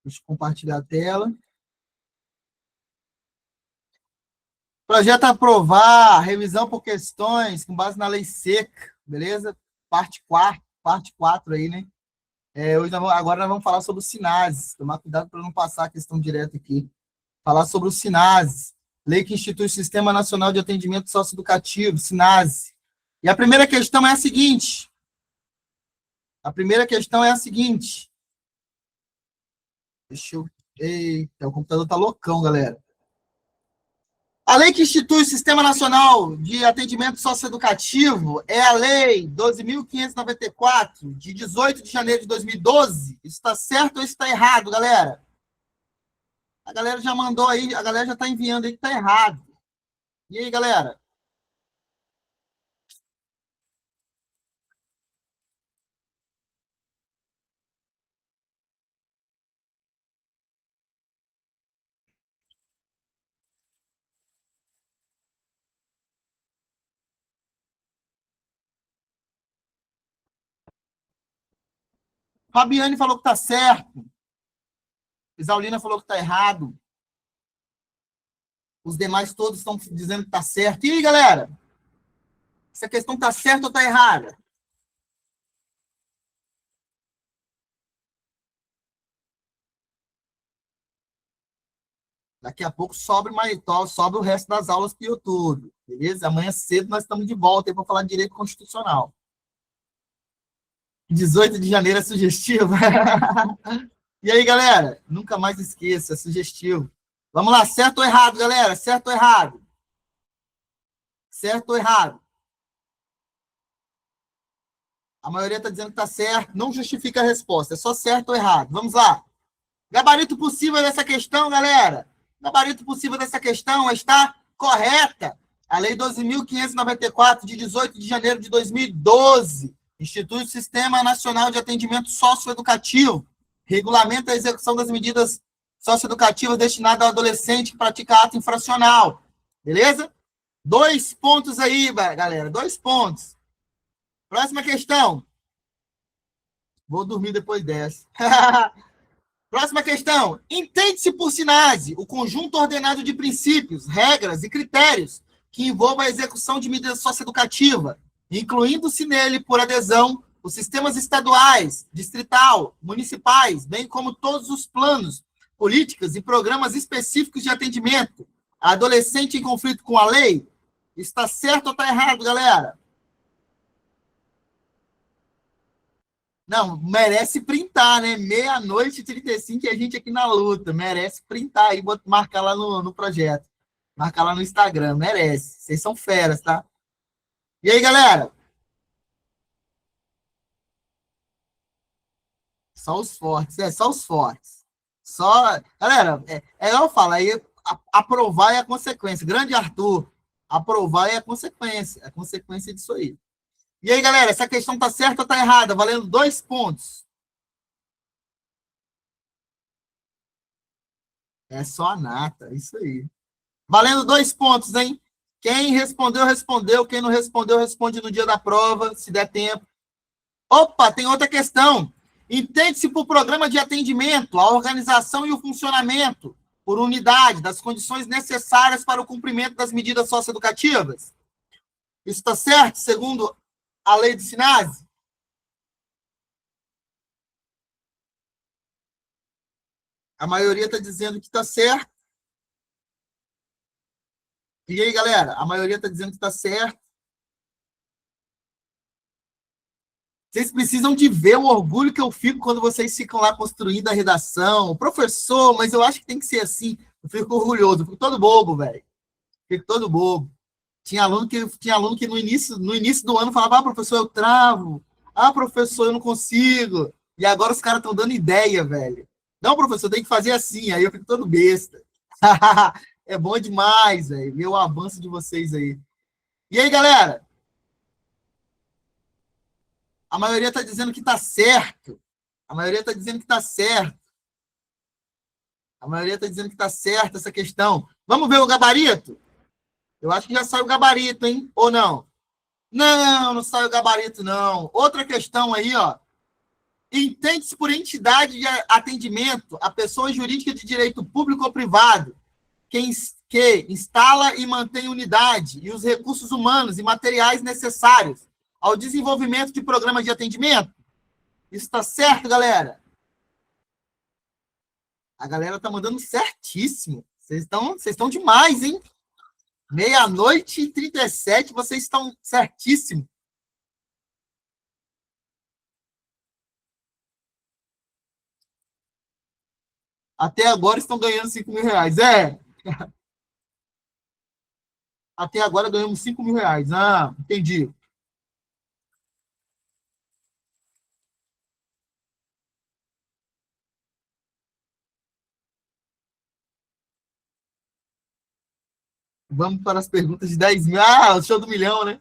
Deixa eu compartilhar a tela. Projeto a aprovar, revisão por questões com base na lei seca, beleza? Parte 4 aí, né? Agora nós vamos falar sobre o SINASE. Tomar cuidado para não passar a questão direto aqui. Falar sobre o SINASE, lei que institui o Sistema Nacional de Atendimento Socioeducativo, SINASE. E a primeira questão é a seguinte. Eita, o computador tá loucão, galera. A lei que institui o Sistema Nacional de Atendimento Socioeducativo é a Lei 12.594, de 18 de janeiro de 2012. Isso está certo ou isso está errado, galera? A galera já mandou aí, a galera já está enviando aí que está errado. E aí, galera? Fabiane falou que está certo. Isaulina falou que está errado. Os demais todos estão dizendo que está certo. E aí, galera? Essa questão está certa ou está errada? Daqui a pouco sobe o resto das aulas para o YouTube. Beleza? Amanhã cedo nós estamos de volta aí para falar de direito constitucional. 18 de janeiro é sugestivo. E aí, galera? Nunca mais esqueça, é sugestivo. Vamos lá, certo ou errado, galera? Certo ou errado? Certo ou errado? A maioria está dizendo que está certo. Não justifica a resposta, é só certo ou errado. Vamos lá. Gabarito possível dessa questão, galera. Gabarito possível dessa questão está correta. A Lei 12.594, de 18 de janeiro de 2012, institui o Sistema Nacional de Atendimento Socioeducativo, regulamenta a execução das medidas socioeducativas destinadas ao adolescente que pratica ato infracional. Beleza? 2 pontos aí, galera. 2 pontos. Próxima questão. Vou dormir depois dessa. Próxima questão. Entende-se por SINASE o conjunto ordenado de princípios, regras e critérios que envolva a execução de medidas socioeducativas, incluindo-se nele, por adesão, os sistemas estaduais, distrital, municipais, bem como todos os planos, políticas e programas específicos de atendimento a adolescente em conflito com a lei. Está certo ou está errado, galera? Não, merece printar, né? 00:35 e a gente aqui na luta. Merece printar aí, marcar lá no projeto. Marcar lá no Instagram, merece. Vocês são feras, tá? E aí, galera? Só os fortes, só os fortes. Só. Galera, igual eu falo, aí aprovar é a consequência. Grande Arthur, aprovar é a consequência disso aí. E aí, galera, essa questão tá certa ou tá errada? Valendo 2 pontos. É só a nata, isso aí. Valendo 2 pontos, hein? Quem respondeu, respondeu. Quem não respondeu, responde no dia da prova, se der tempo. Opa, tem outra questão. Entende-se por programa de atendimento a organização e o funcionamento, por unidade, das condições necessárias para o cumprimento das medidas socioeducativas? Isso está certo, segundo a lei do SINASE? A maioria está dizendo que está certo. E aí, galera? A maioria está dizendo que está certo. Vocês precisam de ver o orgulho que eu fico quando vocês ficam lá construindo a redação. Professor, mas eu acho que tem que ser assim. Eu fico orgulhoso, eu fico todo bobo, velho. Fico todo bobo. Tinha aluno que no início do ano falava, professor, eu travo. Professor, eu não consigo. E agora os caras estão dando ideia, velho. Não, professor, tem que fazer assim. Aí eu fico todo besta. É bom demais, velho. Ver o avanço de vocês aí. E aí, galera? A maioria está dizendo que está certo. A maioria está dizendo que está certo. A maioria está dizendo que está certo essa questão. Vamos ver o gabarito? Eu acho que já saiu o gabarito, hein? Ou não? Não, não saiu o gabarito, não. Outra questão aí, ó. Entende-se por entidade de atendimento a pessoa jurídica de direito público ou privado que instala e mantém unidade e os recursos humanos e materiais necessários ao desenvolvimento de programas de atendimento. Isso está certo, galera? A galera tá mandando certíssimo. Vocês estão demais, hein? 00:37, vocês estão certíssimo. Até agora estão ganhando 5 mil reais. Até agora ganhamos 5 mil reais. Ah, entendi. Vamos para as perguntas de 10 mil. Ah, o show do milhão, né?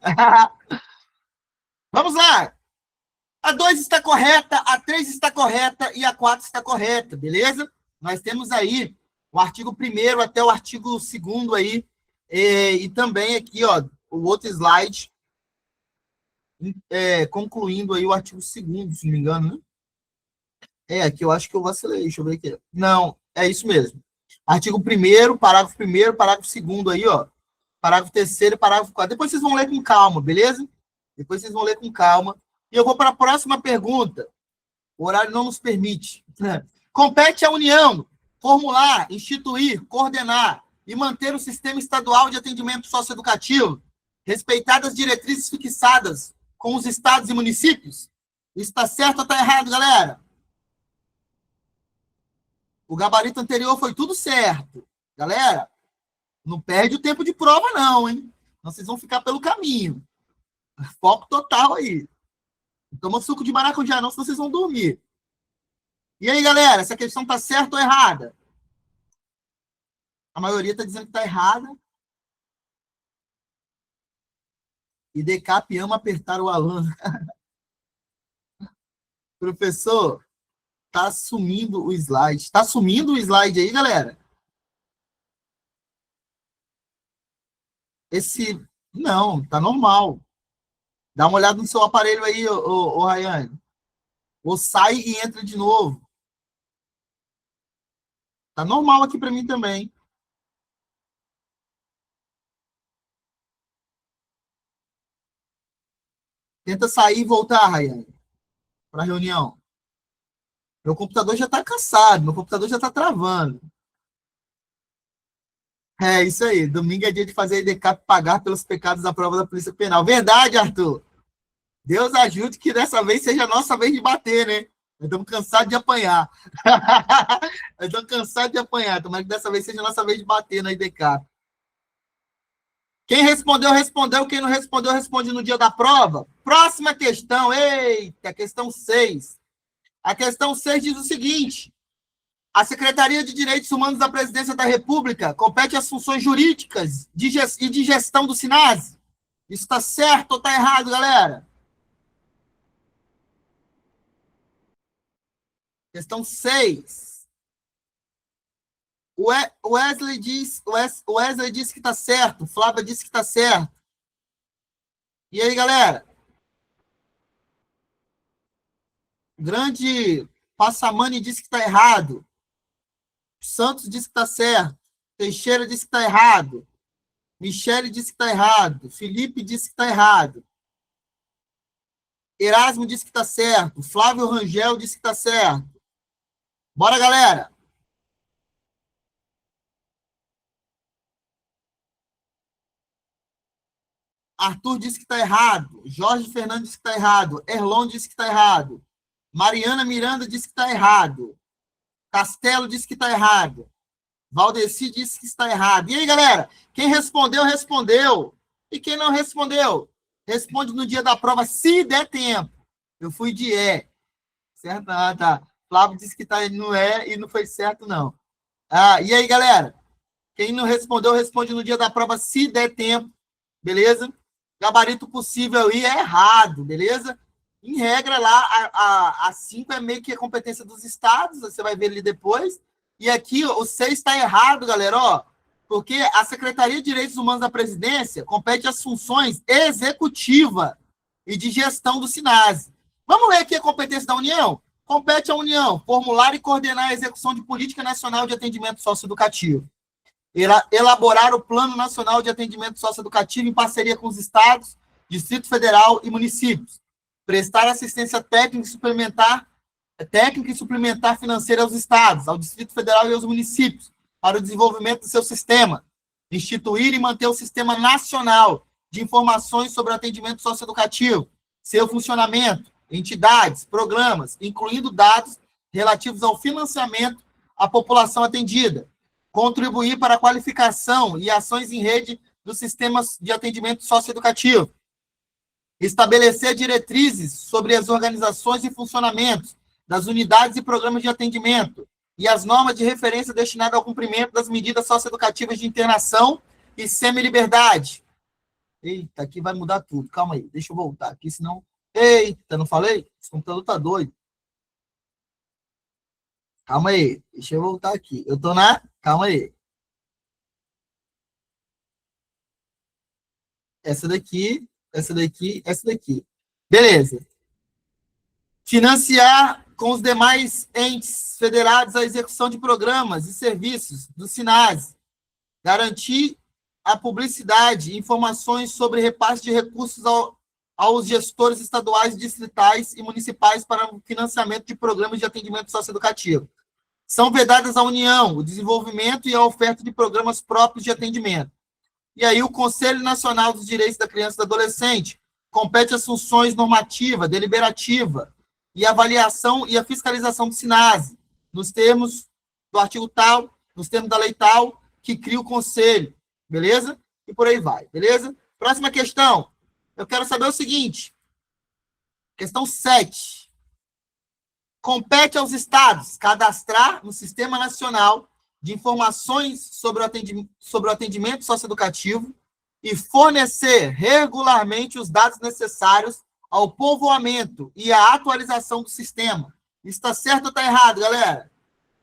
Vamos lá. A 2 está correta, a 3 está correta e a 4 está correta, beleza? Nós temos aí o artigo 1º até o artigo 2º aí, e também aqui, ó, o outro slide, concluindo aí o artigo 2º, se não me engano, né? Aqui eu acho que eu vacilei, deixa eu ver aqui. Não, é isso mesmo. Artigo 1º, parágrafo 1º, parágrafo 2º aí, ó. Parágrafo 3º, parágrafo 4º. Depois vocês vão ler com calma, beleza? Depois vocês vão ler com calma. E eu vou para a próxima pergunta. O horário não nos permite. Compete à União formular, instituir, coordenar e manter o sistema estadual de atendimento socioeducativo, respeitadas as diretrizes fixadas com os estados e municípios? Isso está certo ou está errado, galera? O gabarito anterior foi tudo certo. Galera, não perde o tempo de prova, não, hein? Vocês vão ficar pelo caminho. Foco total aí. Não toma suco de maracujá, não, senão vocês vão dormir. E aí, galera, essa questão está certa ou errada? A maioria está dizendo que está errada. E Decap ama apertar o aluno. Professor, tá sumindo o slide. Tá sumindo o slide aí, galera? Não, tá normal. Dá uma olhada no seu aparelho aí, ô Rayane. Ou sai e entra de novo. Tá normal aqui para mim também. Tenta sair e voltar, Rayane, para a reunião. Meu computador já está cansado, meu computador já está travando. É isso aí. Domingo é dia de fazer a IDCAP pagar pelos pecados da prova da Polícia Penal. Verdade, Arthur. Deus ajude que dessa vez seja a nossa vez de bater, né? Nós estamos cansados de apanhar. Nós estamos cansados de apanhar. Tomara que dessa vez seja a nossa vez de bater na IDCAP. Quem respondeu, respondeu. Quem não respondeu, responde no dia da prova. Próxima questão. Eita, questão 6. A questão 6 diz o seguinte: a Secretaria de Direitos Humanos da Presidência da República compete às funções jurídicas e de gestão do SINASE. Isso está certo ou está errado, galera? Questão 6. O Wesley disse que está certo. Flávia disse que está certo. E aí, galera? Grande Passamani disse que está errado. Santos disse que está certo. Teixeira disse que está errado. Michele disse que está errado. Felipe disse que está errado. Erasmo disse que está certo. Flávio Rangel disse que está certo. Bora, galera! Arthur disse que está errado. Jorge Fernandes disse que está errado. Erlon disse que está errado. Mariana Miranda disse que está errado. Castelo disse que está errado. Valdeci disse que está errado. E aí, galera? Quem respondeu, respondeu. E quem não respondeu, responde no dia da prova, se der tempo. Eu fui de certo? Ah, tá. Flávio disse que tá no e não foi certo, não. E aí, galera? Quem não respondeu, responde no dia da prova, se der tempo. Beleza? Gabarito possível aí é errado, beleza? Em regra, lá, a 5 é meio que a competência dos estados, você vai ver ali depois. E aqui, o 6 está errado, galera, ó, porque a Secretaria de Direitos Humanos da Presidência compete às funções executiva e de gestão do SINASE. Vamos ler aqui a competência da União? Compete à União formular e coordenar a execução de política nacional de atendimento socioeducativo, elaborar o Plano Nacional de Atendimento Socioeducativo em parceria com os estados, Distrito Federal e municípios, prestar assistência técnica e suplementar financeira aos estados, ao Distrito Federal e aos municípios, para o desenvolvimento do seu sistema, instituir e manter o Sistema Nacional de Informações sobre o Atendimento Socioeducativo, seu funcionamento, entidades, programas, incluindo dados relativos ao financiamento à população atendida, contribuir para a qualificação e ações em rede dos sistemas de atendimento socioeducativo, estabelecer diretrizes sobre as organizações e funcionamentos das unidades e programas de atendimento e as normas de referência destinadas ao cumprimento das medidas socioeducativas de internação e semi-liberdade. Eita, aqui vai mudar tudo. Calma aí, deixa eu voltar aqui, senão... Eita, não falei? Esse computador tá doido. Calma aí, deixa eu voltar aqui. Eu tô na... Calma aí. Essa daqui, essa daqui, essa daqui. Beleza. Financiar com os demais entes federados a execução de programas e serviços do SINASE. Garantir a publicidade e informações sobre repasse de recursos aos gestores estaduais, distritais e municipais para o financiamento de programas de atendimento socioeducativo. São vedadas à União o desenvolvimento e a oferta de programas próprios de atendimento. E aí o Conselho Nacional dos Direitos da Criança e do Adolescente compete as funções normativa, deliberativa e avaliação e a fiscalização do SINASE, nos termos do artigo tal, nos termos da lei tal, que cria o Conselho, beleza? E por aí vai, beleza? Próxima questão. Eu quero saber o seguinte. Questão 7. Compete aos estados cadastrar no Sistema Nacional de Informações sobre o Atendimento Socioeducativo e fornecer regularmente os dados necessários ao povoamento e à atualização do sistema. Isso está certo ou está errado, galera?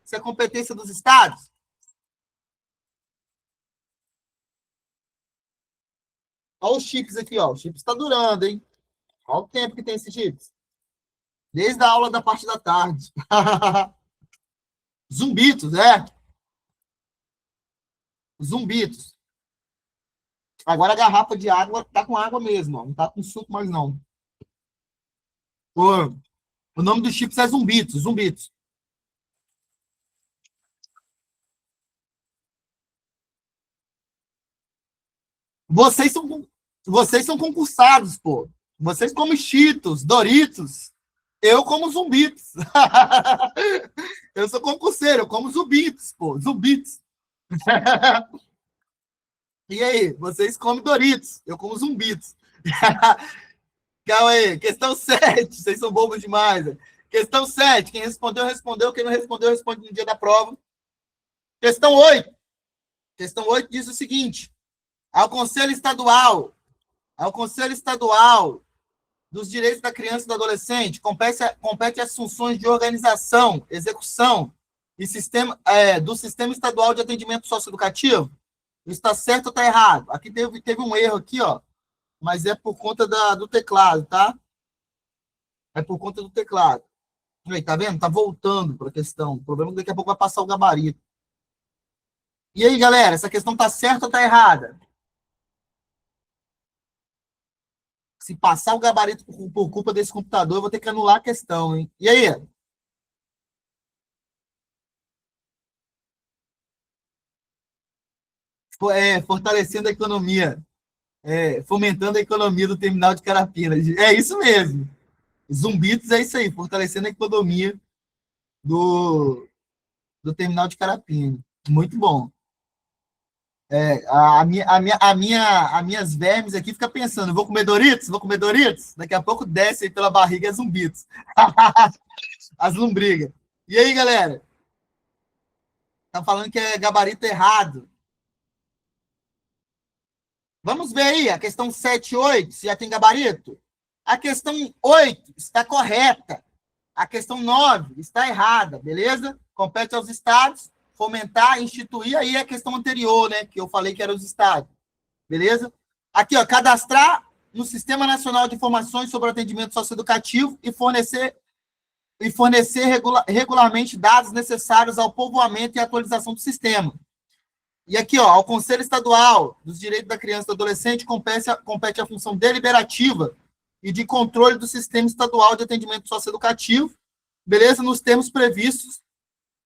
Isso é competência dos estados? Olha os chips aqui, ó. O chips está durando, hein? Olha o tempo que tem esse chips. Desde a aula da parte da tarde. Zumbitos, né? Zumbitos. Agora a garrafa de água tá com água mesmo, ó. Não tá com suco mais, não. O nome dos chips é Zumbitos, Zumbitos. Vocês são concursados, pô. Vocês comem Cheetos, Doritos. Eu como Zumbitos. Eu sou concurseiro, eu como Zumbitos, pô. Zumbitos. E aí, vocês comem Doritos, eu como Zumbitos. Calma aí, questão 7. Vocês são bobos demais. Questão 7. Quem respondeu, respondeu. Quem não respondeu, responde no dia da prova. Questão 8. Questão 8 diz o seguinte: ao Conselho Estadual dos Direitos da Criança e do Adolescente compete as funções de organização, execução e do Sistema Estadual de Atendimento Socioeducativo. Isso está certo ou está errado? Aqui teve um erro aqui, ó, mas é por conta do teclado, tá? É por conta do teclado. Aí, tá vendo? Tá voltando para a questão. O problema é que daqui a pouco vai passar o gabarito. E aí, galera, essa questão tá certa ou tá errada? Se passar o gabarito por culpa desse computador, eu vou ter que anular a questão, hein? E aí? Fortalecendo a economia. Fomentando a economia do terminal de Carapinas. É isso mesmo. Zumbitos é isso aí, fortalecendo a economia do terminal de Carapinas. Muito bom. As minhas vermes aqui ficam pensando, vou comer Doritos? Vou comer Doritos? Daqui a pouco desce aí pela barriga as Zumbitos. As lombrigas. E aí, galera? Tá falando que é gabarito errado. Vamos ver aí, a questão 7 e 8, se já tem gabarito. A questão 8 está correta. A questão 9 está errada, beleza? Compete aos estados fomentar, instituir, aí a questão anterior, né, que eu falei que era os estados, beleza? Aqui, ó, cadastrar no Sistema Nacional de Informações sobre o Atendimento Socioeducativo e fornecer e fornecer regularmente dados necessários ao povoamento e atualização do sistema. E aqui, ó, ao Conselho Estadual dos Direitos da Criança e do Adolescente compete a função deliberativa e de controle do Sistema Estadual de Atendimento Socioeducativo, beleza? Nos termos previstos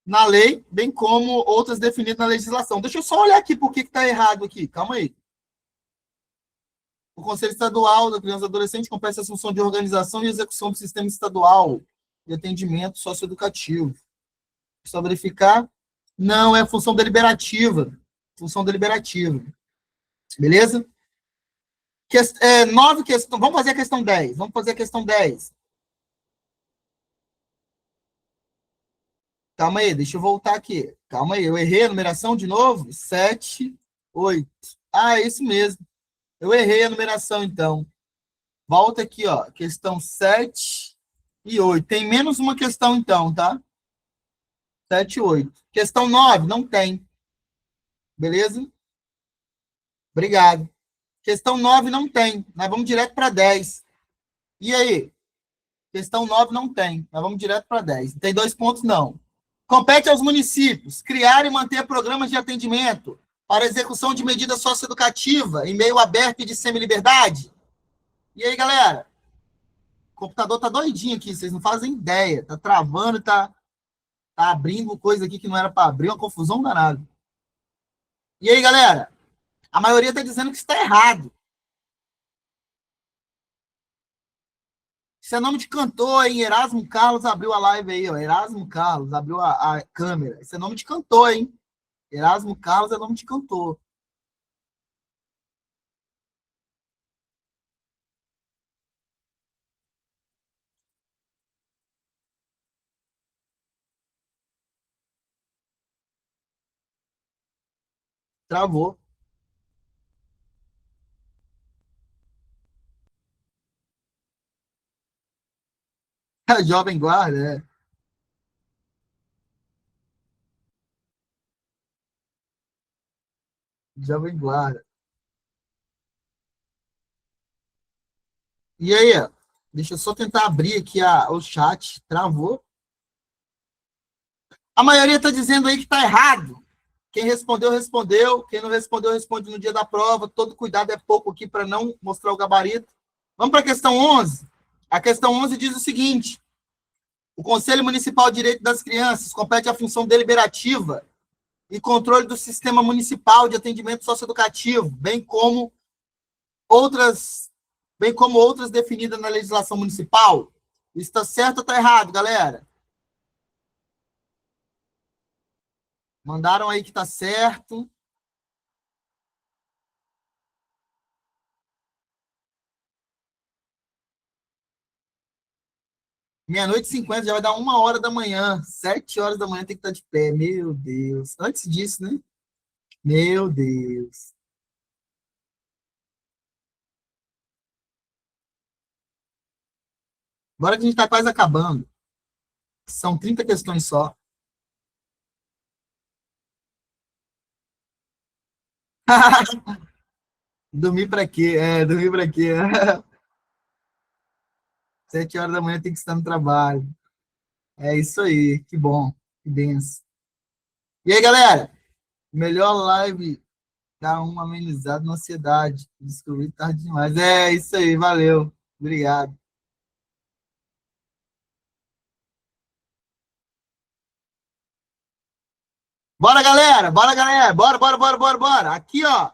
na lei, bem como outras definidas na legislação. Deixa eu só olhar aqui por que está errado aqui. Calma aí. O Conselho Estadual da Criança e do Adolescente compete a função de organização e execução do Sistema Estadual de Atendimento Socioeducativo. Só verificar. Não, é função deliberativa. Função deliberativa. Beleza? 9 questões. Vamos fazer a questão 10. Vamos fazer a questão 10. Calma aí, deixa eu voltar aqui. Calma aí, eu errei a numeração de novo? 7, 8. Ah, é isso mesmo. Eu errei a numeração, então. Volta aqui, ó. Questão 7 e 8. Tem menos uma questão, então, tá? 7 e 8. Questão 9, não tem. Beleza? Obrigado. Questão 9 não tem. Nós vamos direto para 10. E aí? Questão 9 não tem. Nós vamos direto para 10. Não tem 2 pontos, não. Compete aos municípios criar e manter programas de atendimento para execução de medida socioeducativa em meio aberto e de semi-liberdade. E aí, galera? O computador tá doidinho aqui, vocês não fazem ideia. Tá travando, tá abrindo coisa aqui que não era para abrir, uma confusão danada. E aí, galera? A maioria está dizendo que está errado. Isso é nome de cantor, hein? Erasmo Carlos abriu a live aí, ó. Erasmo Carlos abriu a câmera. Isso é nome de cantor, hein? Erasmo Carlos é nome de cantor. Travou. Jovem Guarda, é. Jovem Guarda. E aí, ó, deixa eu só tentar abrir aqui o chat. Travou. A maioria está dizendo aí que está errado. Quem respondeu, respondeu. Quem não respondeu, responde no dia da prova. Todo cuidado é pouco aqui para não mostrar o gabarito. Vamos para a questão 11. A questão 11 diz o seguinte: o Conselho Municipal de Direito das Crianças compete à função deliberativa e controle do sistema municipal de atendimento socioeducativo, bem como outras definidas na legislação municipal. Isso está certo ou está errado, galera? Mandaram aí que está certo. Meia-noite e 50, já vai dar 1h da manhã. 7h da manhã tem que estar de pé. Meu Deus. Antes disso, né? Meu Deus. Agora que a gente está quase acabando. São 30 questões só. Dormir para quê? Dormir para quê? 7h da manhã tem que estar no trabalho. É isso aí. Que bom. Que benção. E aí, galera? Melhor live dá uma amenizada na ansiedade. Descobri tarde demais. É isso aí. Valeu. Obrigado. Bora, galera! Bora, galera! Bora, bora, bora, bora, bora! Aqui, ó.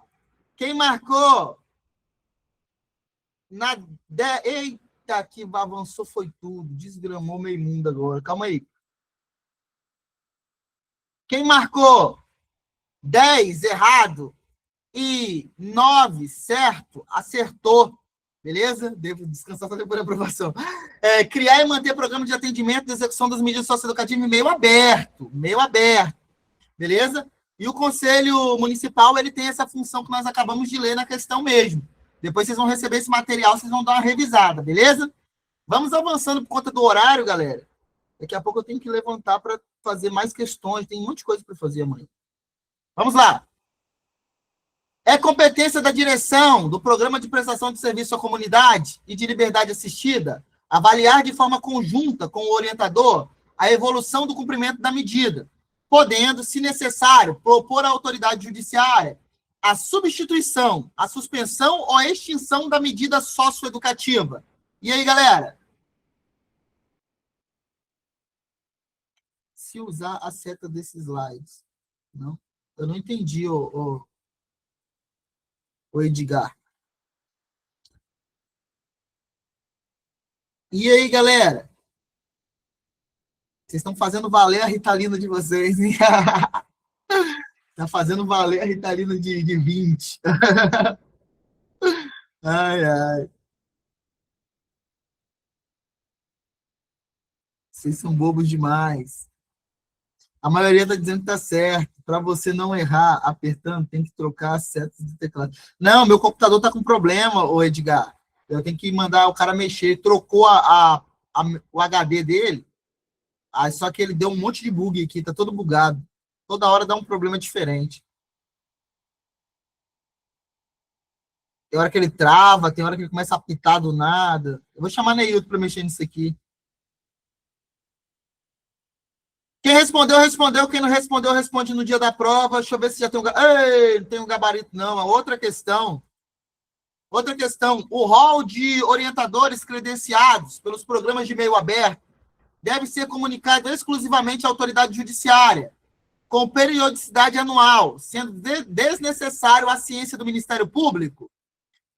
Quem marcou na. Eita, que avançou foi tudo. Desgramou meio mundo agora. Calma aí. Quem marcou 10 errado e 9 certo, acertou. Beleza? Devo descansar só depois da aprovação. Criar e manter programa de atendimento e execução das medidas socioeducativas em meio aberto. Meio aberto. Beleza? E o Conselho Municipal, ele tem essa função que nós acabamos de ler na questão mesmo. Depois vocês vão receber esse material, vocês vão dar uma revisada, beleza? Vamos avançando por conta do horário, galera. Daqui a pouco eu tenho que levantar para fazer mais questões. Tem um monte de coisa para fazer amanhã. Vamos lá. É competência da direção do Programa de Prestação de Serviço à Comunidade e de Liberdade Assistida avaliar de forma conjunta com o orientador a evolução do cumprimento da medida, podendo, se necessário, propor à autoridade judiciária a substituição, a suspensão ou a extinção da medida socioeducativa. E aí, galera? Se usar a seta desses slides. Não? Eu não entendi, o Edgar. E aí, galera? Vocês estão fazendo valer a Ritalina de vocês, hein? Tá fazendo valer a Ritalina de 20. Ai, ai. Vocês são bobos demais. A maioria está dizendo que tá certo. Para você não errar apertando, tem que trocar as setas do teclado. Não, meu computador está com problema, ô Edgar. Eu tenho que mandar o cara mexer. Trocou o HD dele, só que ele deu um monte de bug aqui, tá todo bugado. Toda hora dá um problema diferente. Tem hora que ele trava, tem hora que ele começa a apitar do nada. Eu vou chamar Neilton para mexer nisso aqui. Quem respondeu, respondeu. Quem não respondeu, responde no dia da prova. Deixa eu ver se já tem Ei, não tem um gabarito, não. Outra questão. Outra questão. O rol de orientadores credenciados pelos programas de meio aberto deve ser comunicado exclusivamente à autoridade judiciária, com periodicidade anual, sendo desnecessário a ciência do Ministério Público.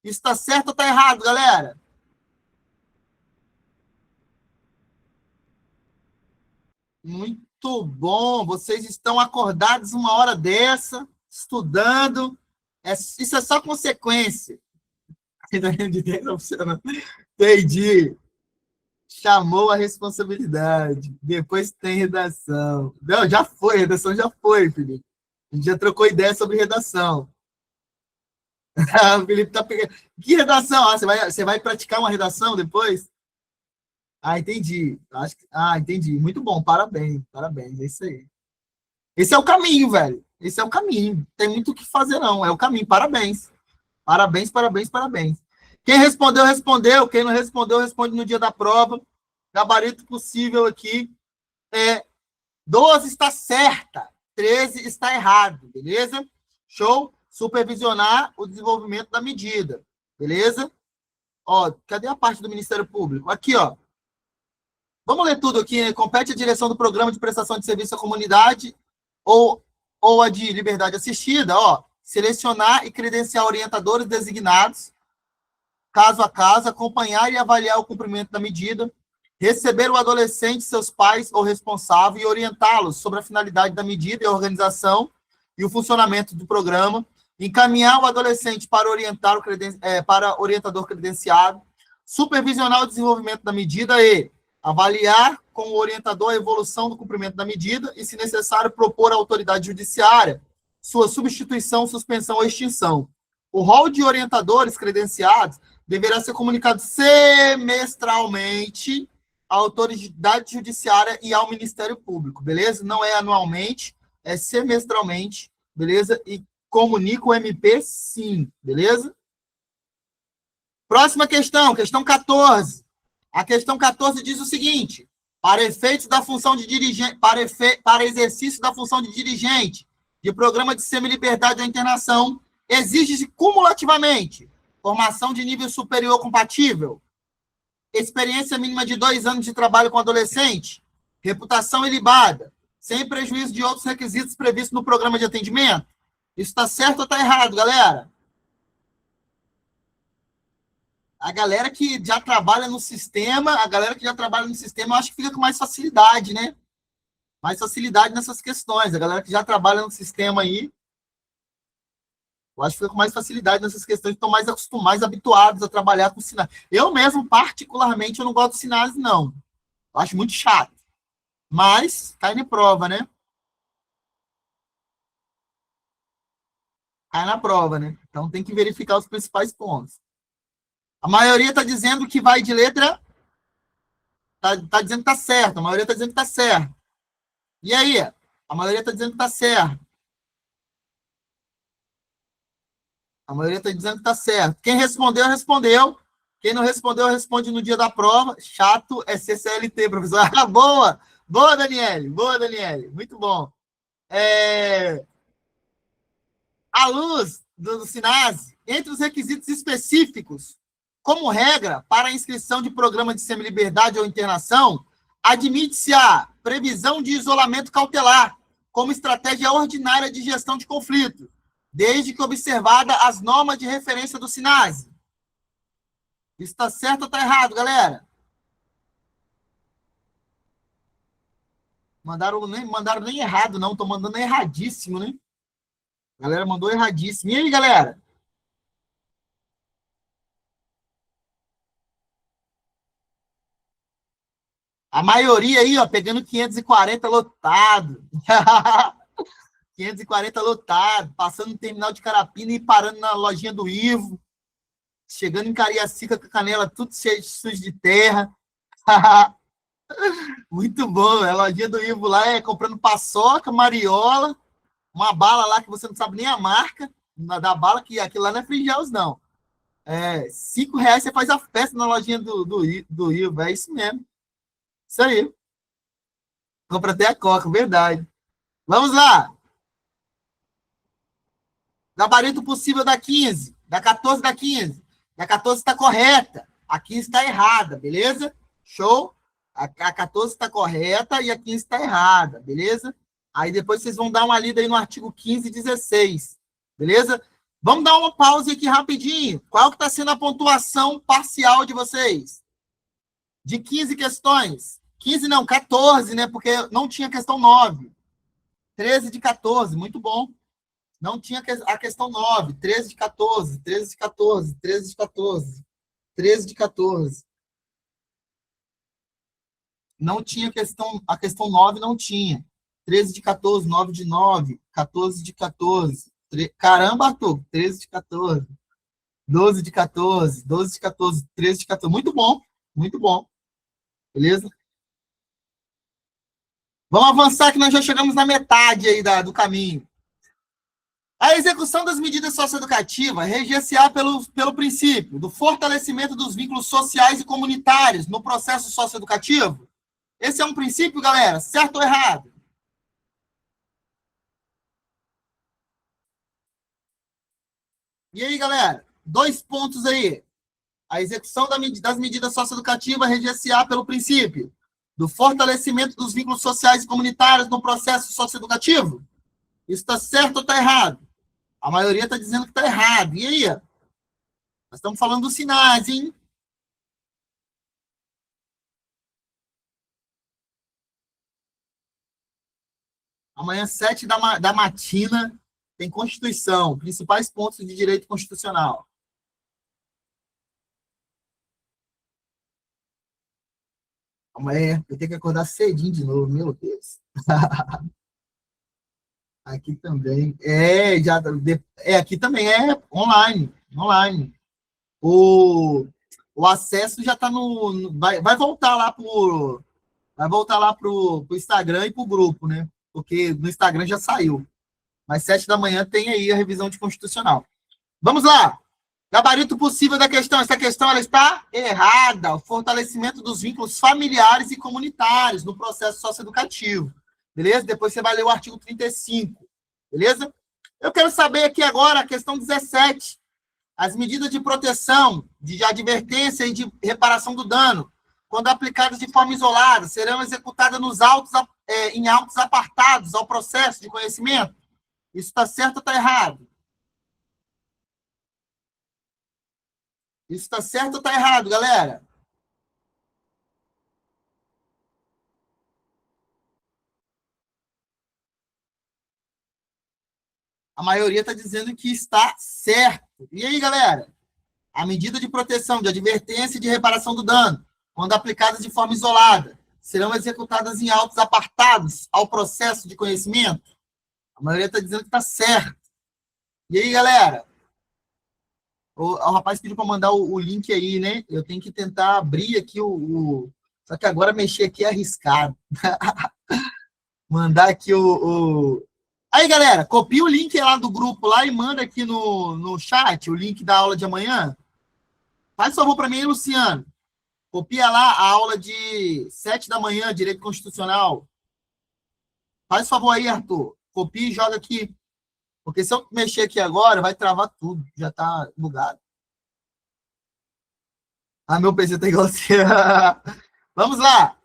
Isso está certo ou está errado, galera? Muito bom. Vocês estão acordados uma hora dessa, estudando. Isso é só consequência. Entendi. Chamou a responsabilidade. Depois tem redação. Não, já foi. Redação já foi, Felipe. A gente já trocou ideia sobre redação. O Felipe tá pegando. Que redação? Você vai praticar uma redação depois? Entendi. Entendi. Muito bom. Parabéns. Parabéns. É isso aí. Esse é o caminho, velho. Esse é o caminho. Tem muito o que fazer, não. É o caminho. Parabéns. Parabéns, parabéns, parabéns. Quem respondeu, respondeu. Quem não respondeu, responde no dia da prova. Gabarito possível aqui é 12 está certa, 13 está errado, beleza? Show? Supervisionar o desenvolvimento da medida, beleza? Ó, cadê a parte do Ministério Público? Aqui, ó. Vamos ler tudo aqui, né? Compete a direção do programa de prestação de serviço à comunidade ou a de liberdade assistida, ó. Selecionar e credenciar orientadores designados, caso a caso, acompanhar e avaliar o cumprimento da medida, receber o adolescente, seus pais ou responsável e orientá-los sobre a finalidade da medida e a organização e o funcionamento do programa, encaminhar o adolescente para orientar para orientador credenciado, supervisionar o desenvolvimento da medida e avaliar com o orientador a evolução do cumprimento da medida e, se necessário, propor à autoridade judiciária sua substituição, suspensão ou extinção. O rol de orientadores credenciados deverá ser comunicado semestralmente à autoridade judiciária e ao Ministério Público, beleza? Não é anualmente, é semestralmente, beleza? E comunica o MP, sim, beleza? Próxima questão, questão 14. A questão 14 diz o seguinte: para efeitos da função de dirigente, para exercício da função de dirigente de programa de semi-liberdade da internação, exige-se cumulativamente formação de nível superior compatível, experiência mínima de 2 anos de trabalho com adolescente, reputação ilibada, sem prejuízo de outros requisitos previstos no programa de atendimento. Isso está certo ou está errado, galera? A galera que já trabalha no sistema, eu acho que fica com mais facilidade, né? Mais facilidade nessas questões. A galera que já trabalha no sistema aí, eu acho que fica com mais facilidade nessas questões, estão mais acostumados, mais habituados a trabalhar com sinais. Eu mesmo, particularmente, eu não gosto de sinais, não. Eu acho muito chato. Mas cai na prova, né? Cai na prova, né? Então tem que verificar os principais pontos. A maioria está dizendo que vai de letra. Tá dizendo que está certo. A maioria está dizendo que está certo. E aí? A maioria está dizendo que está certo. A maioria está dizendo que está certo. Quem respondeu, respondeu. Quem não respondeu, responde no dia da prova. Chato é CCLT, professor. Ah, boa! Boa, Daniele. Boa, Daniele. Muito bom. À luz do SINASE, entre os requisitos específicos, como regra, para a inscrição de programa de semiliberdade ou internação, admite-se a previsão de isolamento cautelar como estratégia ordinária de gestão de conflito, desde que observada as normas de referência do SINASE. Isso está certo ou está errado, galera? Mandaram nem errado, não. Estou mandando erradíssimo, né? A galera mandou erradíssimo. E aí, galera? A maioria aí, ó, pegando 540 lotado. 540 lotado, passando no terminal de Carapina e parando na lojinha do Ivo. Chegando em Cariacica com a canela tudo cheio de sujo de terra. Muito bom, a lojinha do Ivo lá comprando paçoca, mariola, uma bala lá que você não sabe nem a marca da bala, que aquilo lá não é Frigelos, não. R$5 você faz a festa na lojinha do Ivo, é isso mesmo. Isso aí. Compra até a coca, verdade. Vamos lá. Gabarito possível da 15, da 14 da 15. Da 14 está correta, a 15 está errada, beleza? Show? A 14 está correta e a 15 está errada, beleza? Aí depois vocês vão dar uma lida aí no artigo 15 e 16, beleza? Vamos dar uma pausa aqui rapidinho. Qual que está sendo a pontuação parcial de vocês? De 15 questões. 15 não, 14, né? Porque não tinha questão 9. 13 de 14, muito bom. Não tinha a questão 9, 13 de 14, 13 de 14, 13 de 14, 13 de 14. Não tinha a questão 9 não tinha. 13 de 14, 9 de 9, 14 de 14. Caramba, Arthur, 13 de 14, 12 de 14, 12 de 14, 13 de 14. Muito bom, muito bom. Beleza? Vamos avançar que nós já chegamos na metade aí do caminho. A execução das medidas socioeducativas reger-se-á pelo princípio do fortalecimento dos vínculos sociais e comunitários no processo socioeducativo. Esse é um princípio, galera, certo ou errado? E aí, galera, 2 pontos aí. A execução das medidas socioeducativas reger-se-á pelo princípio do fortalecimento dos vínculos sociais e comunitários no processo socioeducativo. Isso está certo ou está errado? A maioria está dizendo que está errado. E aí? Nós estamos falando dos sinais, hein? Amanhã, 7 da matina, tem Constituição, principais pontos de direito constitucional. Amanhã eu tenho que acordar cedinho de novo, meu Deus. Aqui também. Aqui também é online. Online. O acesso já está vai voltar lá pro Instagram e pro grupo, né? Porque no Instagram já saiu. Mas 7 da manhã tem aí a revisão de constitucional. Vamos lá. Gabarito possível da questão. Essa questão ela está errada. O fortalecimento dos vínculos familiares e comunitários no processo socioeducativo. Beleza? Depois você vai ler o artigo 35. Beleza? Eu quero saber aqui agora a questão 17. As medidas de proteção, de advertência e de reparação do dano, quando aplicadas de forma isolada, serão executadas em autos apartados ao processo de conhecimento. Isso está certo ou está errado? Isso está certo ou está errado, galera? A maioria está dizendo que está certo. E aí, galera? A medida de proteção, de advertência e de reparação do dano, quando aplicadas de forma isolada, serão executadas em autos apartados ao processo de conhecimento? A maioria está dizendo que está certo. E aí, galera? O rapaz pediu para mandar o link aí, né? Eu tenho que tentar abrir aqui Só que agora mexer aqui é arriscado. Mandar aqui Aí, galera, copia o link lá do grupo lá e manda aqui no chat o link da aula de amanhã. Faz favor para mim, Luciano. Copia lá a aula de 7 da manhã, Direito Constitucional. Faz favor aí, Arthur. Copia e joga aqui. Porque se eu mexer aqui agora, vai travar tudo. Já tá bugado. Ah, meu PC tá igual assim. Vamos lá.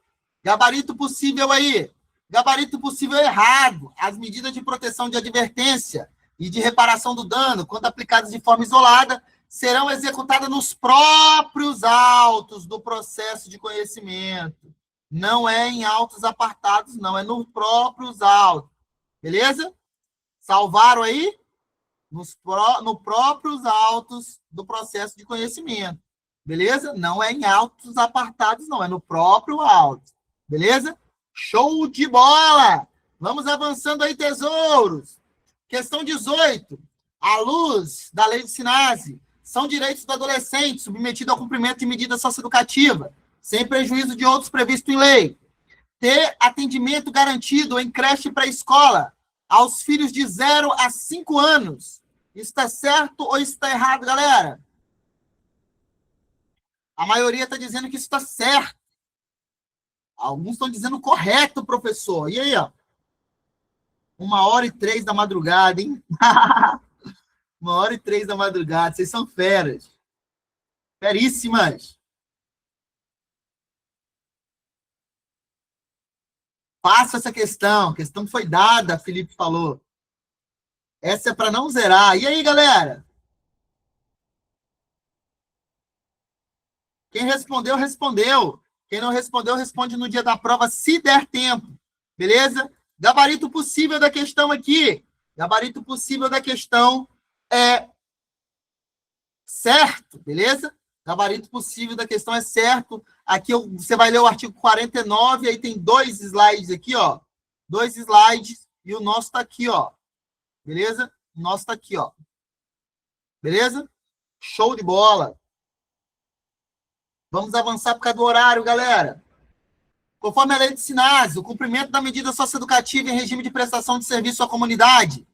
Gabarito possível aí. Gabarito possível errado. As medidas de proteção de advertência e de reparação do dano, quando aplicadas de forma isolada, serão executadas nos próprios autos do processo de conhecimento. Não é em autos apartados, não. É nos próprios autos. Beleza? Salvaram aí? No próprios autos do processo de conhecimento. Beleza? Não é em autos apartados, não. É no próprio auto. Beleza? Show de bola! Vamos avançando aí, tesouros. Questão 18. À luz da lei do SINASE, são direitos do adolescente submetido ao cumprimento de medida socioeducativa, sem prejuízo de outros previstos em lei. Ter atendimento garantido em creche pré-escola aos filhos de 0 a 5 anos. Isso está certo ou isso está errado, galera? A maioria está dizendo que isso está certo. Alguns estão dizendo correto, professor. E aí, ó? 1h03 da madrugada, hein? 1h03 da madrugada. Vocês são feras. Feríssimas. Faça essa questão. A questão foi dada, Felipe falou. Essa é para não zerar. E aí, galera? Quem respondeu, respondeu. Quem não respondeu, responde no dia da prova, se der tempo. Beleza? Gabarito possível da questão aqui. Gabarito possível da questão é certo, beleza? Gabarito possível da questão é certo. Aqui você vai ler o artigo 49, aí tem 2 slides aqui, ó. 2 slides, e o nosso tá aqui, ó. Beleza? O nosso tá aqui, ó. Beleza? Show de bola. Vamos avançar por causa do horário, galera. Conforme a lei do SINASE, o cumprimento da medida socioeducativa em regime de prestação de serviço à comunidade,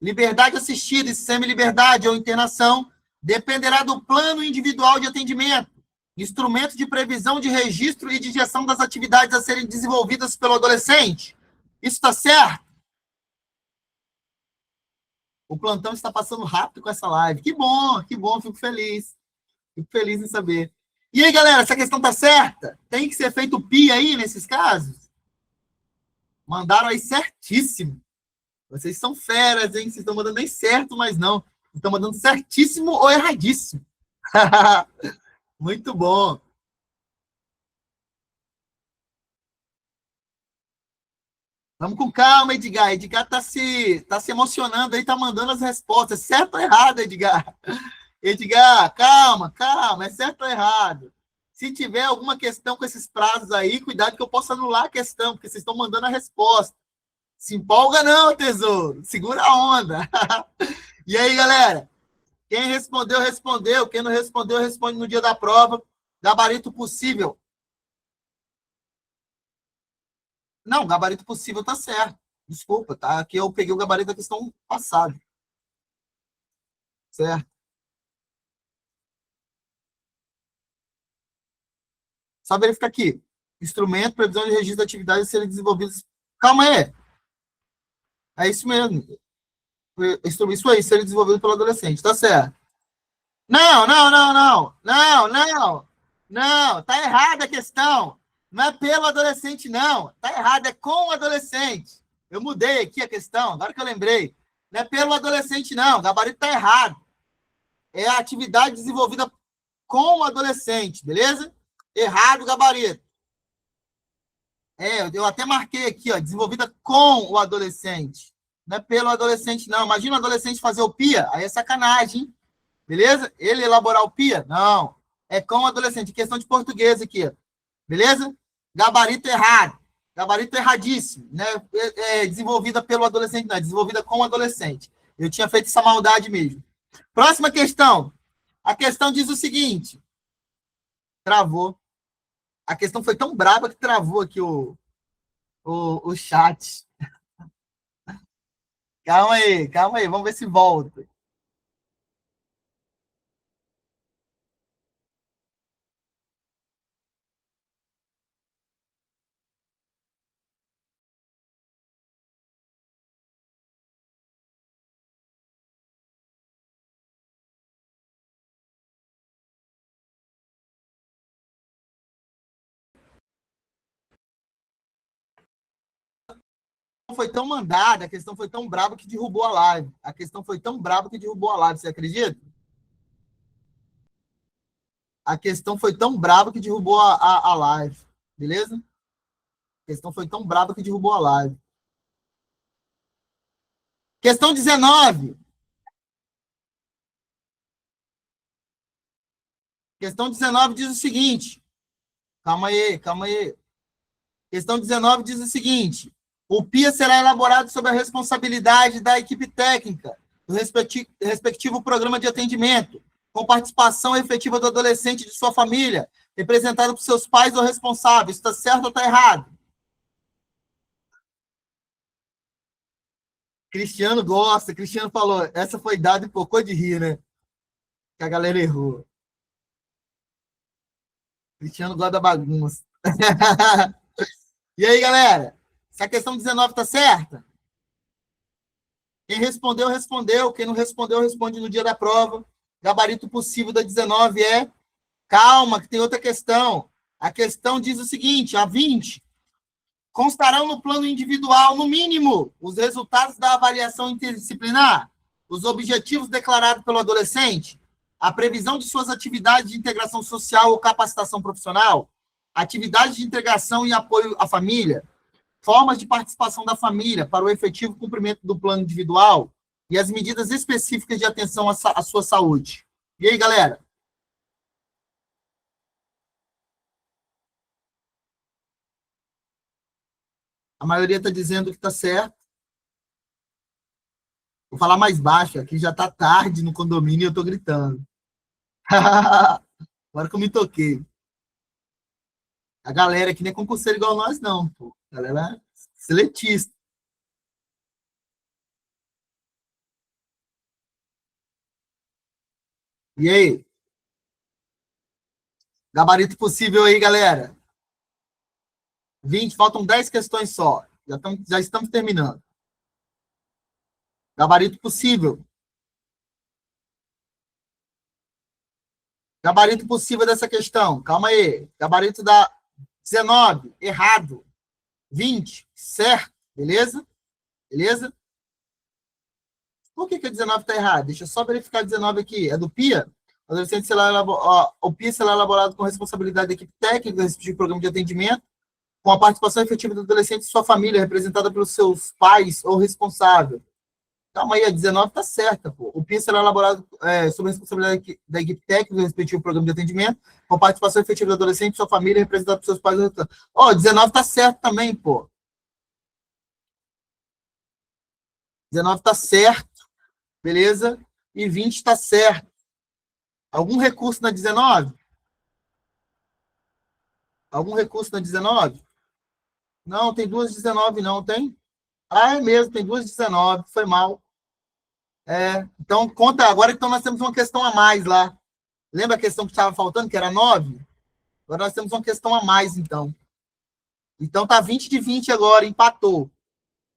liberdade assistida e semi-liberdade ou internação, dependerá do plano individual de atendimento, instrumento de previsão de registro e de gestão das atividades a serem desenvolvidas pelo adolescente. Isso está certo? O plantão está passando rápido com essa live. Que bom, fico feliz. Fico feliz em saber. E aí, galera, essa questão está certa? Tem que ser feito o PI aí, nesses casos? Mandaram aí certíssimo. Vocês são feras, hein? Vocês estão mandando nem certo, mas não. Estão mandando certíssimo ou erradíssimo. Muito bom. Vamos com calma, Edgar. Edgar tá se emocionando aí, tá mandando as respostas. Certo ou errado, Edgar? Edgar, calma. É certo ou errado? Se tiver alguma questão com esses prazos aí, cuidado que eu posso anular a questão, porque vocês estão mandando a resposta. Se empolga não, tesouro. Segura a onda. E aí, galera? Quem respondeu, respondeu. Quem não respondeu, responde no dia da prova. Gabarito possível. Não, gabarito possível tá certo. Desculpa, tá? Aqui eu peguei o gabarito da questão passada. Certo? Só verificar aqui. Instrumento, previsão de registro de atividades a serem desenvolvidas. Calma aí. É isso mesmo. Isso aí, serem desenvolvidos pelo adolescente. Tá certo. Não. Não, tá errada a questão. Não é pelo adolescente, não. Tá errado, é com o adolescente. Eu mudei aqui a questão, agora que eu lembrei. Não é pelo adolescente, não. O gabarito tá errado. É a atividade desenvolvida com o adolescente, beleza? Errado o gabarito. Eu até marquei aqui, ó, desenvolvida com o adolescente. Não é pelo adolescente, não. Imagina o adolescente fazer o PIA, aí é sacanagem, hein? Beleza? Ele elaborar o PIA? Não. É com o adolescente. Questão de português aqui. Beleza? Gabarito errado. Gabarito erradíssimo. Né? Desenvolvida pelo adolescente, não. É desenvolvida com o adolescente. Eu tinha feito essa maldade mesmo. Próxima questão. A questão diz o seguinte. Travou. A questão foi tão braba que travou aqui o chat. Calma aí. Vamos ver se volta. foi tão mandada, a questão foi tão braba que derrubou a live. A questão foi tão braba que derrubou a live, você acredita? A questão foi tão braba que derrubou a live, beleza? A questão foi tão braba que derrubou a live. Questão 19. Questão 19 diz o seguinte. Calma aí, calma aí. Questão 19 diz o seguinte: o PIA será elaborado sob a responsabilidade da equipe técnica do respectivo programa de atendimento, com participação efetiva do adolescente e de sua família, representado por seus pais ou responsáveis. Está certo ou está errado? Cristiano gosta, Cristiano falou, essa foi dada e pocou de rir, né? Que a galera errou. Cristiano gosta da bagunça. E aí, galera? Se a questão 19 tá certa? Quem respondeu, respondeu. Quem não respondeu, responde no dia da prova. Gabarito possível da 19 é... Calma, que tem outra questão. A questão diz o seguinte, a 20. Constarão no plano individual, no mínimo, os resultados da avaliação interdisciplinar, os objetivos declarados pelo adolescente, a previsão de suas atividades de integração social ou capacitação profissional, atividades de integração e apoio à família, formas de participação da família para o efetivo cumprimento do plano individual e as medidas específicas de atenção à sua saúde. E aí, galera? A maioria está dizendo que está certo. Vou falar mais baixo, aqui já está tarde no condomínio e eu estou gritando. Agora que eu me toquei. A galera aqui não é concurseiro igual nós, não. Pô. A galera é seletista. E aí? Gabarito possível aí, galera. 20, faltam 10 questões só. Já estamos terminando. Gabarito possível. Gabarito possível dessa questão. Calma aí. Gabarito da 19, errado. 20, certo. Beleza? Beleza? Por que a 19 está errado? Deixa eu só verificar a 19 aqui. É do PIA? Adolescente será o PIA será elaborado com responsabilidade da equipe técnica do respectivo programa de atendimento, com a participação efetiva do adolescente e sua família, representada pelos seus pais ou responsável. Calma aí, a 19 está certa, pô. O PIA será elaborado sob a responsabilidade da equipe técnica do respectivo programa de atendimento, com a participação efetiva do adolescente e sua família, representada pelos seus pais ou responsável. Ó, 19 está certo também, pô. 19 está certo, beleza? E 20 está certo. Algum recurso na 19? Algum recurso na 19? Não, tem duas 19, não, tem? Ah, é mesmo, tem duas 19, foi mal. Então, conta, agora então nós temos uma questão a mais lá. Lembra a questão que estava faltando, que era 9? Agora nós temos uma questão a mais, então. Então tá 20 de 20 agora, empatou.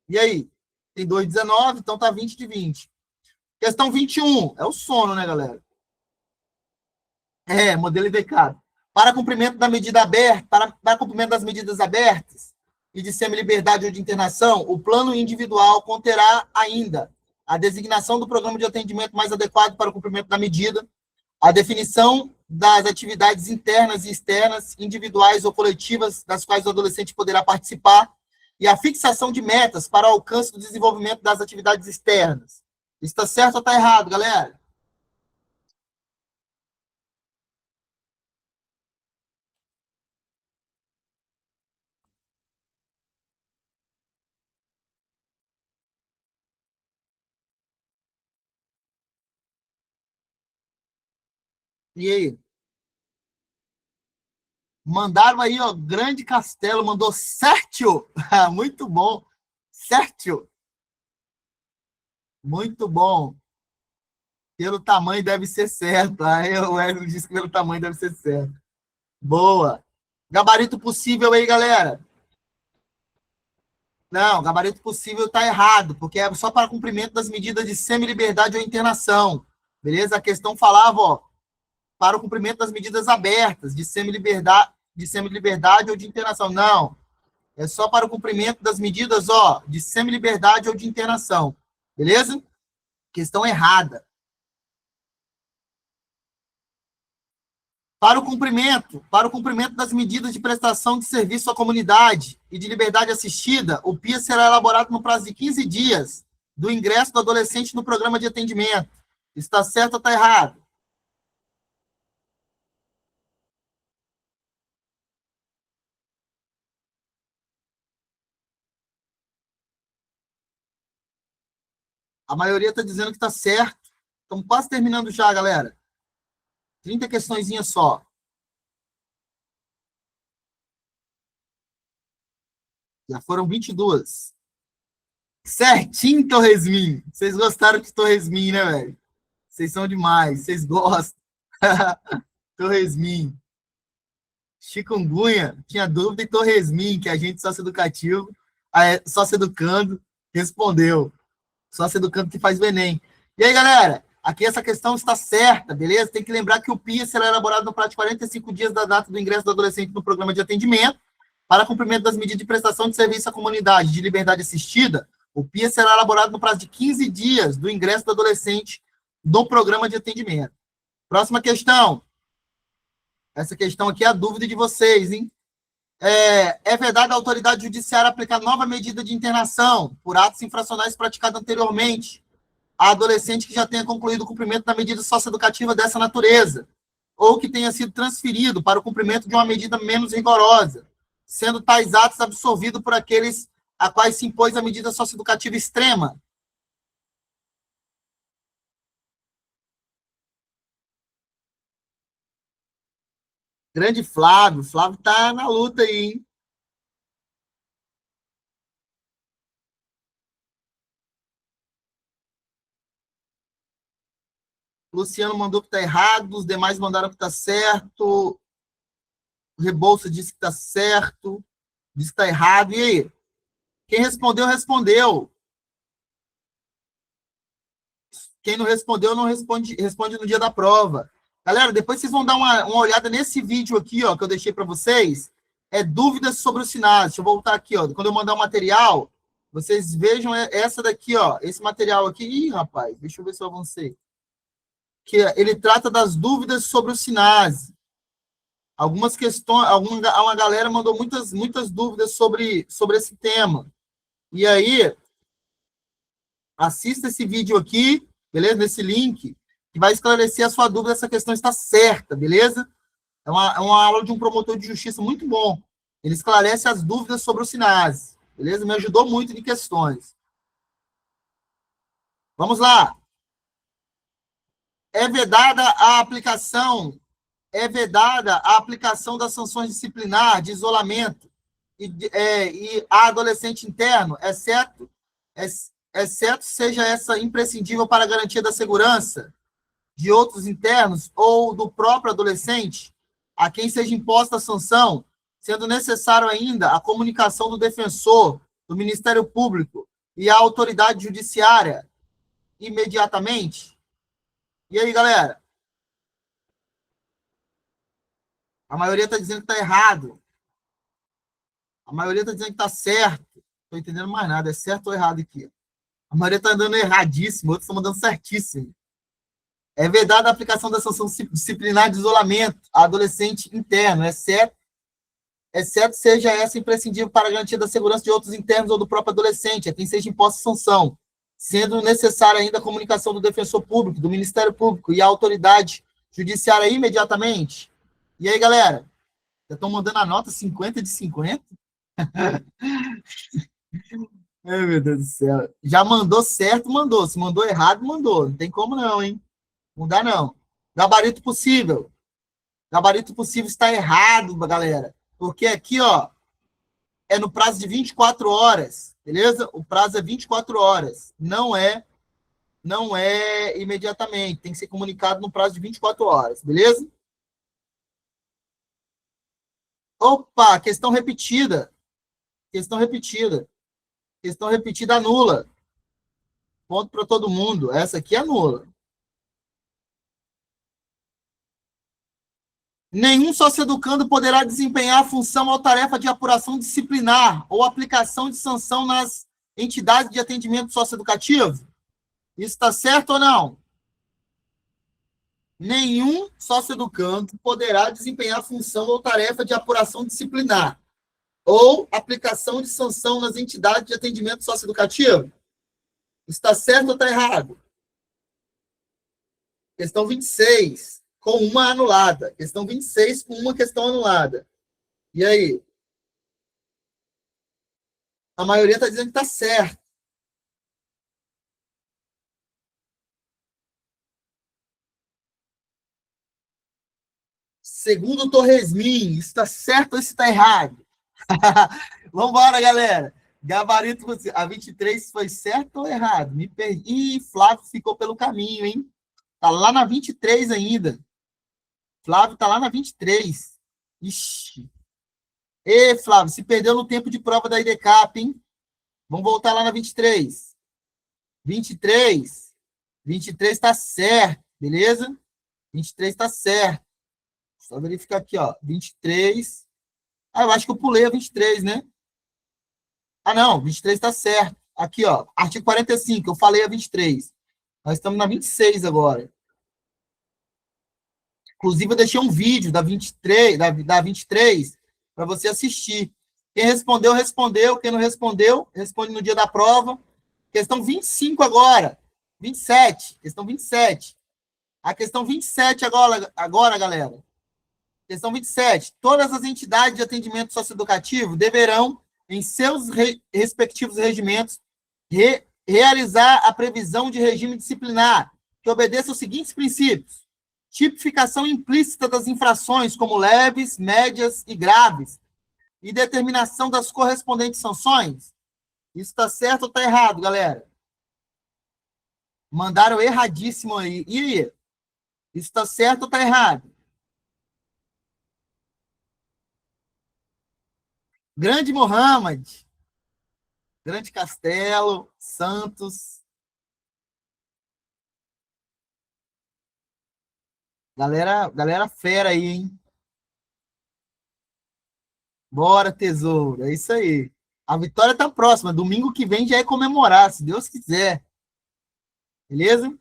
E aí? Tem 2,19, então tá 20 de 20. Questão 21, é o sono, né, galera? Modelo indicado. Para cumprimento da medida aberta, para cumprimento das medidas abertas e de semi-liberdade ou de internação, o plano individual conterá ainda a designação do programa de atendimento mais adequado para o cumprimento da medida, a definição das atividades internas e externas, individuais ou coletivas, das quais o adolescente poderá participar, e a fixação de metas para o alcance do desenvolvimento das atividades externas. Está certo ou está errado, galera? E aí? Mandaram aí, ó, Grande Castelo, mandou certo. Muito bom. Certo. Muito bom. Pelo tamanho deve ser certo. Aí o Wesley disse que pelo tamanho deve ser certo. Boa. Gabarito possível aí, galera. Não, gabarito possível está errado, porque é só para cumprimento das medidas de semi-liberdade ou internação. Beleza? A questão falava, ó, para o cumprimento das medidas abertas de semi-liberdade ou de internação. Não. É só para o cumprimento das medidas, ó, de semi-liberdade ou de internação. Beleza? Questão errada. Para o cumprimento das medidas de prestação de serviço à comunidade e de liberdade assistida, o PIA será elaborado no prazo de 15 dias do ingresso do adolescente no programa de atendimento. Está certo ou está errado? A maioria está dizendo que está certo. Estamos quase terminando já, galera. 30 questõezinhas só. Já foram 22. Certinho, Torresmin. Vocês gostaram de Torresmin, né, velho? Vocês são demais. Vocês gostam. Torresmin. Chikungunya. Tinha dúvida em Torresmin, que é agente socioeducativo, socioeducando, respondeu. Socioeducando que faz o Enem. E aí, galera? Aqui essa questão está certa, beleza? Tem que lembrar que o PIA será elaborado no prazo de 45 dias da data do ingresso do adolescente no programa de atendimento. Para cumprimento das medidas de prestação de serviço à comunidade de liberdade assistida, o PIA será elaborado no prazo de 15 dias do ingresso do adolescente no programa de atendimento. Próxima questão. Essa questão aqui é a dúvida de vocês, hein? É verdade a autoridade judiciária aplicar nova medida de internação por atos infracionais praticados anteriormente a adolescente que já tenha concluído o cumprimento da medida socioeducativa dessa natureza, ou que tenha sido transferido para o cumprimento de uma medida menos rigorosa, sendo tais atos absolvidos por aqueles a quais se impôs a medida socioeducativa extrema. Grande Flávio. Flávio tá na luta aí, hein? Luciano mandou que tá errado, os demais mandaram que tá certo. O Rebouça disse que tá certo, disse que tá errado. E aí? Quem respondeu, respondeu. Quem não respondeu, não responde no dia da prova. Galera, depois vocês vão dar uma olhada nesse vídeo aqui, ó, que eu deixei para vocês. É dúvidas sobre os sinais. Deixa eu voltar aqui, ó. Quando eu mandar o material, vocês vejam essa daqui, ó. Esse material aqui. Ih, rapaz, deixa eu ver se eu avancei. Que ele trata das dúvidas sobre os sinais. Algumas questões, uma galera mandou muitas dúvidas sobre esse tema. E aí, assista esse vídeo aqui, beleza? Nesse link, que vai esclarecer a sua dúvida, essa questão está certa, beleza? É uma aula de um promotor de justiça muito bom. Ele esclarece as dúvidas sobre o SINASE, beleza? Me ajudou muito em questões. Vamos lá. É vedada a aplicação das sanções disciplinares de isolamento e a adolescente interno, exceto seja essa imprescindível para a garantia da segurança de outros internos ou do próprio adolescente, a quem seja imposta a sanção, sendo necessário ainda a comunicação do defensor, do Ministério Público e a autoridade judiciária imediatamente. E aí, galera? A maioria está dizendo que está errado. A maioria está dizendo que está certo. Não estou entendendo mais nada. É certo ou errado aqui? A maioria está andando erradíssimo, outros estão mandando certíssimo. É vedada a aplicação da sanção disciplinar de isolamento a adolescente interno, exceto seja essa imprescindível para a garantia da segurança de outros internos ou do próprio adolescente, a quem seja imposta sanção, sendo necessária ainda a comunicação do defensor público, do Ministério Público e a autoridade judiciária imediatamente. E aí, galera? Já estão mandando a nota 50 de 50? Ai, meu Deus do céu. Já mandou certo, mandou. Se mandou errado, mandou. Não tem como não, hein? Não dá, não. Gabarito possível. Gabarito possível está errado, galera. Porque aqui, ó, é no prazo de 24 horas, beleza? O prazo é 24 horas. Não é imediatamente. Tem que ser comunicado no prazo de 24 horas, beleza? Opa, questão repetida. Questão repetida. Questão repetida nula. Ponto para todo mundo. Essa aqui é nula. Nenhum sócio-educando poderá desempenhar a função ou tarefa de apuração disciplinar ou aplicação de sanção nas entidades de atendimento socioeducativo. Isso está certo ou não? Nenhum sócio-educando poderá desempenhar a função ou tarefa de apuração disciplinar ou aplicação de sanção nas entidades de atendimento socioeducativo. Está certo ou está errado? Questão 26, com uma anulada. Questão 26, com uma questão anulada. E aí? A maioria está dizendo que está certo. Segundo o Torresmin, está certo ou está errado? Vamos embora, galera. Gabarito, a 23 foi certo ou errado? Me perdi. Ih, Flávio ficou pelo caminho, hein? Tá lá na 23 ainda. Flávio tá lá na 23. Ixi. Ê, Flávio, se perdeu no tempo de prova da IDCAP, hein? Vamos voltar lá na 23. 23. 23 tá certo, beleza? 23 tá certo. Só verificar aqui, ó. 23. Ah, eu acho que eu pulei a 23, né? Ah, não, 23 tá certo. Aqui, ó, artigo 45, eu falei a 23. Nós estamos na 26 agora. Inclusive, eu deixei um vídeo da 23, da 23 para você assistir. Quem respondeu, respondeu. Quem não respondeu, responde no dia da prova. Questão 25 agora. 27. Questão 27. A questão 27 agora, galera. Questão 27. Todas as entidades de atendimento socioeducativo deverão, em seus respectivos regimentos, realizar a previsão de regime disciplinar que obedeça aos seguintes princípios: tipificação implícita das infrações como leves, médias e graves, e determinação das correspondentes sanções. Isso está certo ou está errado, galera? Mandaram erradíssimo aí. E aí? Isso está certo ou está errado? Grande Mohamed, Grande Castelo, Santos. Galera fera aí, hein? Bora, tesouro. É isso aí. A vitória tá próxima. Domingo que vem já é comemorar, se Deus quiser. Beleza?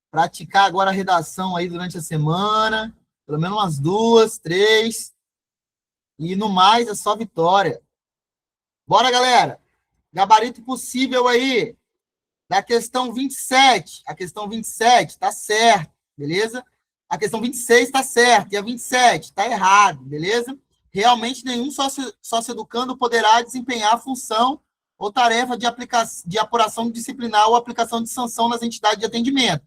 Praticar agora a redação aí durante a semana. Pelo menos umas 2, 3. E no mais é só vitória. Bora, galera. Gabarito possível aí. Da questão 27. A questão 27 tá certo, beleza? A questão 26 está certa, e a 27 está errado, beleza? Realmente, nenhum sócio-educando poderá desempenhar a função ou tarefa de apuração disciplinar ou aplicação de sanção nas entidades de atendimento.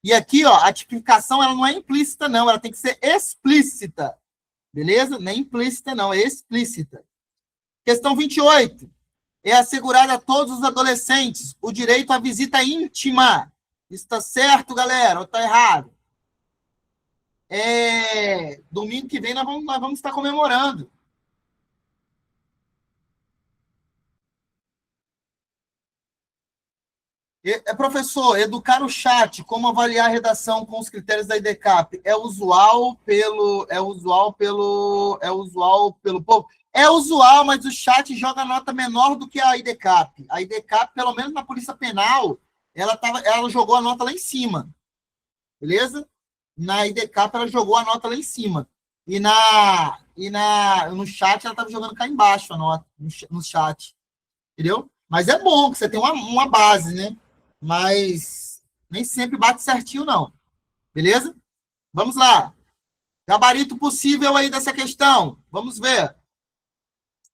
E aqui, ó, a tipificação ela não é implícita, não, ela tem que ser explícita, beleza? Não é implícita, não, é explícita. Questão 28. É assegurado a todos os adolescentes o direito à visita íntima. Isso está certo, galera, ou está errado? Domingo que vem nós vamos estar comemorando. Professor, educar o chat, como avaliar a redação com os critérios da IDCAP, é usual pelo povo? É usual, mas o chat joga nota menor do que a IDCAP. A IDCAP, pelo menos na Polícia Penal, ela jogou a nota lá em cima. Beleza? Na IDCAP ela jogou a nota lá em cima. No chat ela estava jogando cá embaixo a nota, no chat. Entendeu? Mas é bom que você tem uma base, né? Mas nem sempre bate certinho, não. Beleza? Vamos lá. Gabarito possível aí dessa questão. Vamos ver.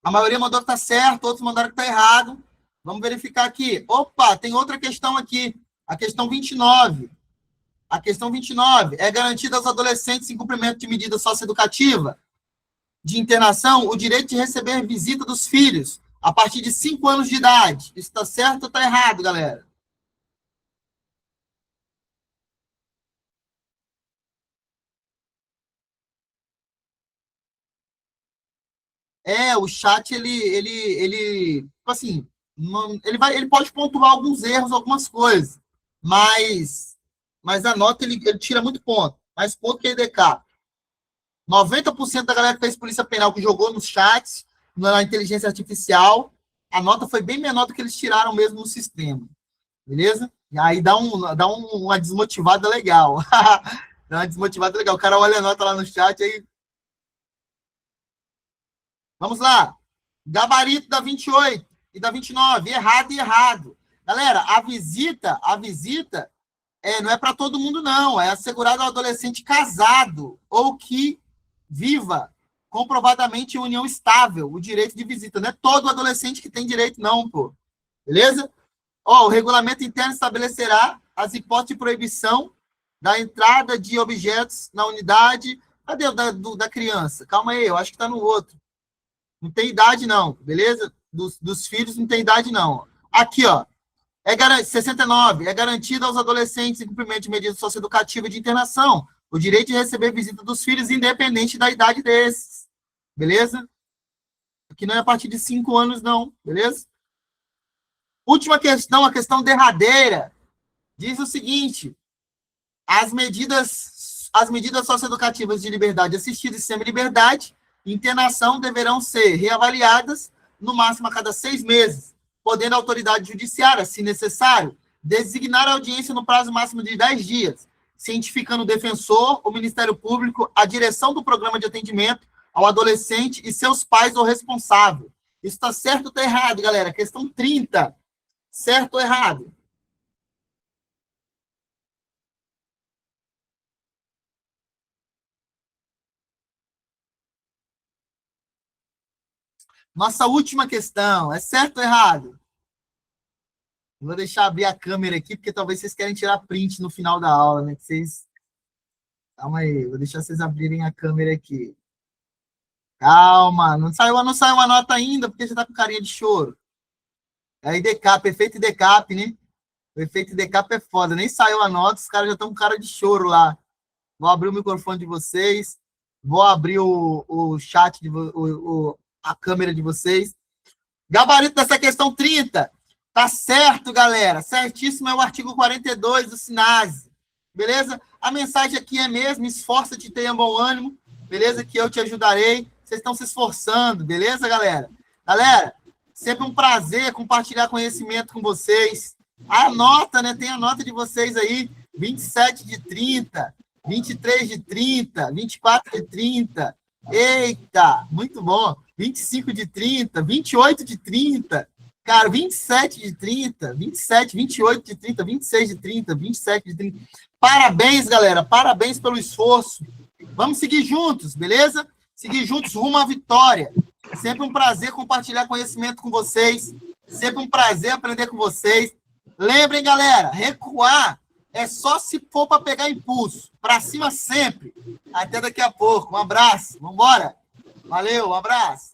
A maioria mandou que está certo, outros mandaram que está errado. Vamos verificar aqui. Opa, tem outra questão aqui. A questão 29. A questão 29. É garantida aos adolescentes em cumprimento de medida socioeducativa de internação o direito de receber visita dos filhos a partir de 5 anos de idade. Isso está certo ou está errado, galera? O chat, tipo assim, ele pode pontuar alguns erros, algumas coisas, mas a nota, ele tira muito ponto. mais ponto que EDCAP. 90% da galera que fez polícia penal que jogou nos chats, na inteligência artificial, a nota foi bem menor do que eles tiraram mesmo no sistema. Beleza? E aí uma desmotivada legal. Dá uma desmotivada legal. O cara olha a nota lá no chat aí. Vamos lá. Gabarito da 28 e da 29. Errado e errado. Galera, a visita não é para todo mundo, não. É assegurado ao adolescente casado ou que viva comprovadamente em união estável o direito de visita. Não é todo adolescente que tem direito, não, pô. Beleza? O regulamento interno estabelecerá as hipóteses de proibição da entrada de objetos na unidade. Cadê o da criança? Calma aí, eu acho que está no outro. Não tem idade, não, beleza? Dos filhos não tem idade, não. Aqui, ó. 69. É garantido aos adolescentes, em cumprimento de medidas socioeducativas de internação, o direito de receber visita dos filhos, independente da idade desses. Beleza? Aqui não é a partir de 5 anos, não. Beleza? Última questão, a questão derradeira. Diz o seguinte: as medidas socioeducativas de liberdade assistida e semi-liberdade e internação deverão ser reavaliadas no máximo a cada 6 meses, podendo a autoridade judiciária, se necessário, designar a audiência no prazo máximo de 10 dias, cientificando o defensor, o Ministério Público, a direção do programa de atendimento ao adolescente e seus pais ou responsável. Isso está certo ou está errado, galera? Questão 30. Certo ou errado? Nossa última questão. É certo ou errado? Vou deixar abrir a câmera aqui, porque talvez vocês querem tirar print no final da aula, né? Que vocês... Calma aí, vou deixar vocês abrirem a câmera aqui. Calma, não saiu uma nota ainda, porque você tá com carinha de choro. É IDCAP, efeito IDCAP, né? O efeito IDCAP é foda, nem saiu a nota, os caras já estão com cara de choro lá. Vou abrir o microfone de vocês, vou abrir o chat, a câmera de vocês. Gabarito dessa questão 30. Tá certo, galera. Certíssimo é o artigo 42 do SINASE. Beleza? A mensagem aqui é mesmo, esforça-te e tenha bom ânimo. Beleza? Que eu te ajudarei. Vocês estão se esforçando. Beleza, galera? Galera, sempre um prazer compartilhar conhecimento com vocês. A nota, né? Tem a nota de vocês aí. 27 de 30, 23 de 30, 24 de 30. Eita, muito bom. 25 de 30, 28 de 30. Cara, 27 de 30, 27, 28 de 30, 26 de 30, 27 de 30. Parabéns, galera. Parabéns pelo esforço. Vamos seguir juntos, beleza? Seguir juntos rumo à vitória. Sempre um prazer compartilhar conhecimento com vocês. Sempre um prazer aprender com vocês. Lembrem, galera, recuar é só se for para pegar impulso. Para cima sempre. Até daqui a pouco. Um abraço. Vamos embora. Valeu, um abraço.